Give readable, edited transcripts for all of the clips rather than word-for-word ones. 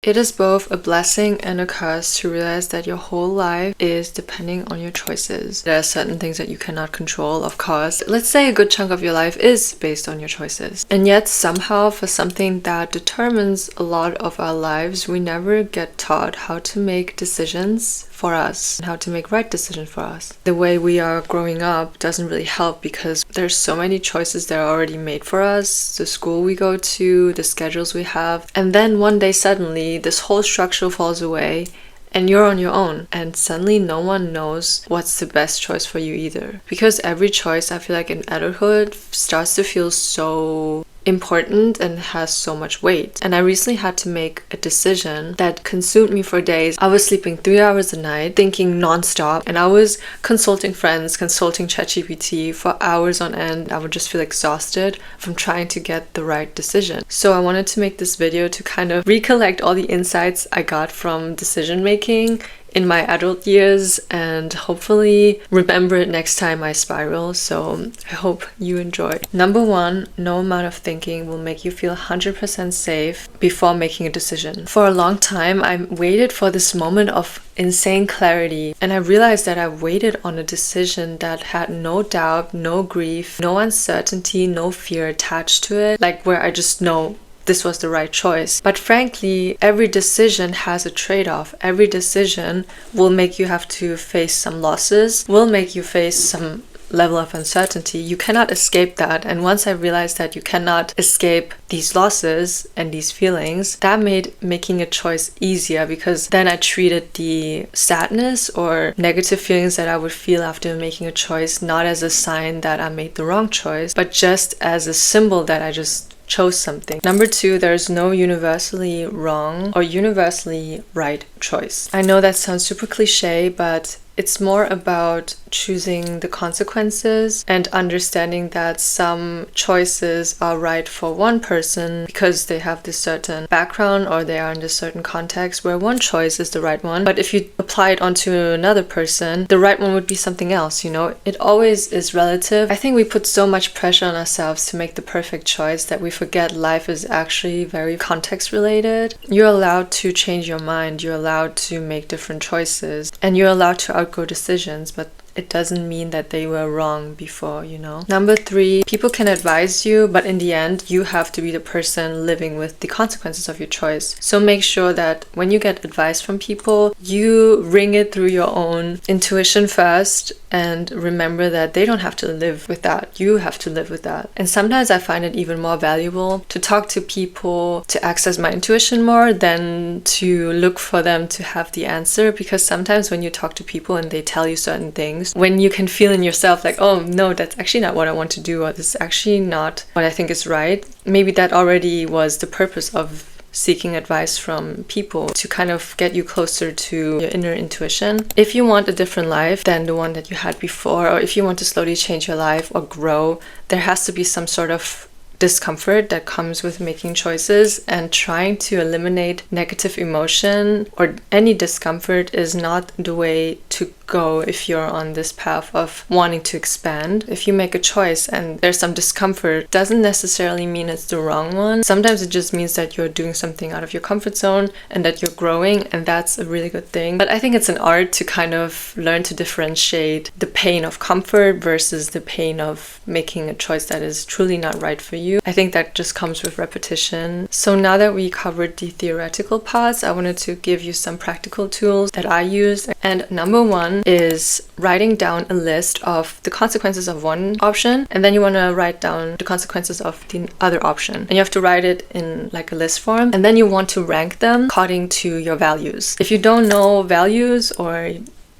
It is both a blessing and a curse to realize that your whole life is depending on your choices. There are certain things that you cannot control, of course. Let's say a good chunk of your life is based on your choices. And yet somehow for something that determines a lot of our lives, we never get taught how to make decisions for us and how to make right decisions for us. The way we are growing up doesn't really help because there's so many choices that are already made for us, the school we go to, the schedules we have, and then one day suddenly this whole structure falls away and you're on your own, and suddenly no one knows what's the best choice for you either. Because every choice, I feel like in adulthood, starts to feel so important and has so much weight. And I recently had to make a decision that consumed me for days. I was sleeping 3 hours a night, thinking non-stop, and I was consulting friends, consulting ChatGPT for hours on end. I would just feel exhausted from trying to get the right decision. So I wanted to make this video to kind of recollect all the insights I got from decision making in my adult years and hopefully remember it next time I spiral. So I hope you enjoy. Number one, no amount of thinking will make you feel 100% safe before making a decision. For a long time, I waited for this moment of insane clarity, and I realized that I waited on a decision that had no doubt, no grief, no uncertainty, no fear attached to it, like where I just know this was the right choice. But frankly, every decision has a trade-off. Every decision will make you have to face some losses, will make you face some level of uncertainty. You cannot escape that. And once I realized that you cannot escape these losses and these feelings, that made making a choice easier, because then I treated the sadness or negative feelings that I would feel after making a choice not as a sign that I made the wrong choice, but just as a symbol that I just chose something. Number two, there's no universally wrong or universally right choice. I know that sounds super cliche, but it's more about choosing the consequences and understanding that some choices are right for one person because they have this certain background or they are in this certain context where one choice is the right one. But if you apply it onto another person, the right one would be something else, you know? It always is relative. I think we put so much pressure on ourselves to make the perfect choice that we forget life is actually very context related. You're allowed to change your mind, you're allowed to make different choices, and you're allowed to outgrow decisions, but it doesn't mean that they were wrong before, you know? Number three, people can advise you, but in the end, you have to be the person living with the consequences of your choice. So make sure that when you get advice from people, you ring it through your own intuition first, and remember that they don't have to live with that. You have to live with that. And sometimes I find it even more valuable to talk to people to access my intuition more than to look for them to have the answer, because sometimes when you talk to people and they tell you certain things, when you can feel in yourself like, oh no, that's actually not what I want to do, or this is actually not what I think is right, maybe that already was the purpose of seeking advice from people, to kind of get you closer to your inner intuition. If you want a different life than the one that you had before, or if you want to slowly change your life or grow, there has to be some sort of discomfort that comes with making choices, and trying to eliminate negative emotion or any discomfort is not the way to go if you're on this path of wanting to expand. If you make a choice and there's some discomfort, doesn't necessarily mean it's the wrong one. Sometimes it just means that you're doing something out of your comfort zone and that you're growing, and that's a really good thing. But I think it's an art to kind of learn to differentiate the pain of comfort versus the pain of making a choice that is truly not right for you. I think that just comes with repetition. So now that we covered the theoretical parts, I wanted to give you some practical tools that I use. And number one is writing down a list of the consequences of one option, and then you want to write down the consequences of the other option. And you have to write it in like a list form, and then you want to rank them according to your values. If you don't know values or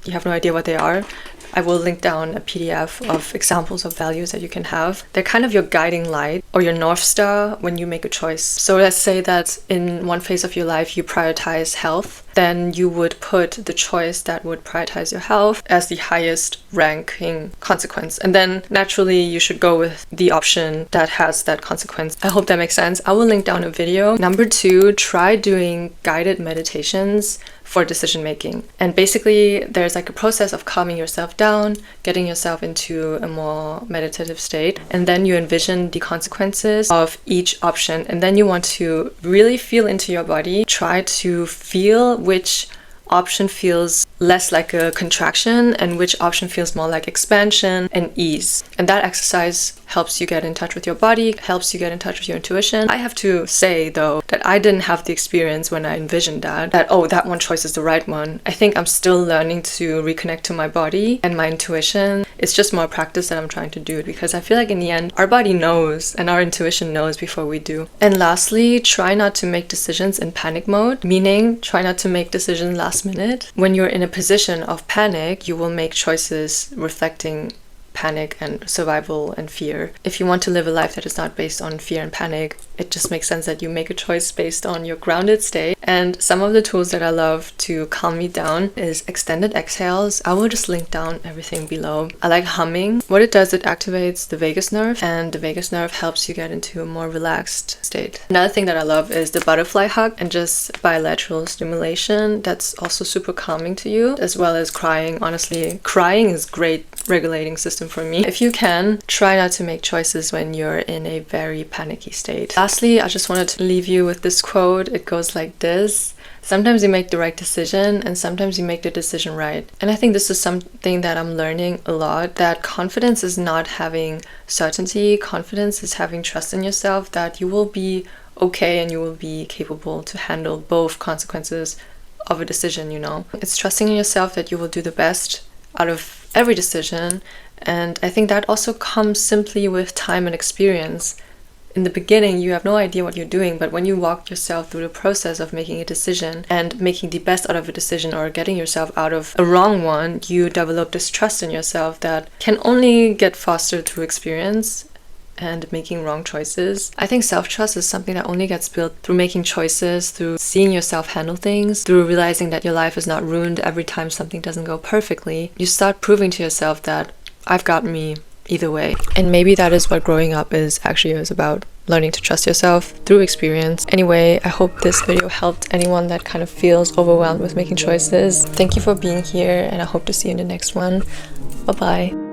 you have no idea what they are, I will link down a PDF of examples of values that you can have. They're kind of your guiding light or your North Star when you make a choice. So let's say that in one phase of your life you prioritize health, then you would put the choice that would prioritize your health as the highest ranking consequence. And then naturally you should go with the option that has that consequence. I hope that makes sense. I will link down a video. Number two, try doing guided meditations for decision making. And basically there's like a process of calming yourself down, getting yourself into a more meditative state, and then you envision the consequences of each option, and then you want to really feel into your body, try to feel which option feels less like a contraction and which option feels more like expansion and ease. And that exercise helps you get in touch with your body, helps you get in touch with your intuition. I have to say though that I didn't have the experience when I envisioned that oh, that one choice is the right one. I think I'm still learning to reconnect to my body and my intuition. It's just more practice that I'm trying to do, because I feel like in the end our body knows and our intuition knows before we do. And lastly, try not to make decisions in panic mode, meaning try not to make decisions last minute. When you're in a position of panic, you will make choices reflecting panic and survival and fear. If you want to live a life that is not based on fear and panic, it just makes sense that you make a choice based on your grounded state. And some of the tools that I love to calm me down is extended exhales. I will just link down everything below. I like humming. What it does, it activates the vagus nerve, and the vagus nerve helps you get into a more relaxed state. Another thing that I love is the butterfly hug and just bilateral stimulation. That's also super calming to you, as well as crying. Honestly, crying is great regulating system for me. If you can, try not to make choices when you're in a very panicky state. Lastly, I just wanted to leave you with this quote. It goes like this: sometimes you make the right decision and sometimes you make the decision right. And I think this is something that I'm learning a lot, that confidence is not having certainty. Confidence is having trust in yourself that you will be okay and you will be capable to handle both consequences of a decision, you know. It's trusting in yourself that you will do the best out of every decision. And I think that also comes simply with time and experience. In the beginning, you have no idea what you're doing, but when you walk yourself through the process of making a decision and making the best out of a decision or getting yourself out of a wrong one, you develop this trust in yourself that can only get fostered through experience and making wrong choices. I think self-trust is something that only gets built through making choices, through seeing yourself handle things, through realizing that your life is not ruined every time something doesn't go perfectly. You start proving to yourself that I've got me either way. And maybe that is what growing up is about, learning to trust yourself through experience. Anyway, I hope this video helped anyone that kind of feels overwhelmed with making choices. Thank you for being here, and I hope to see you in the next one. Bye bye.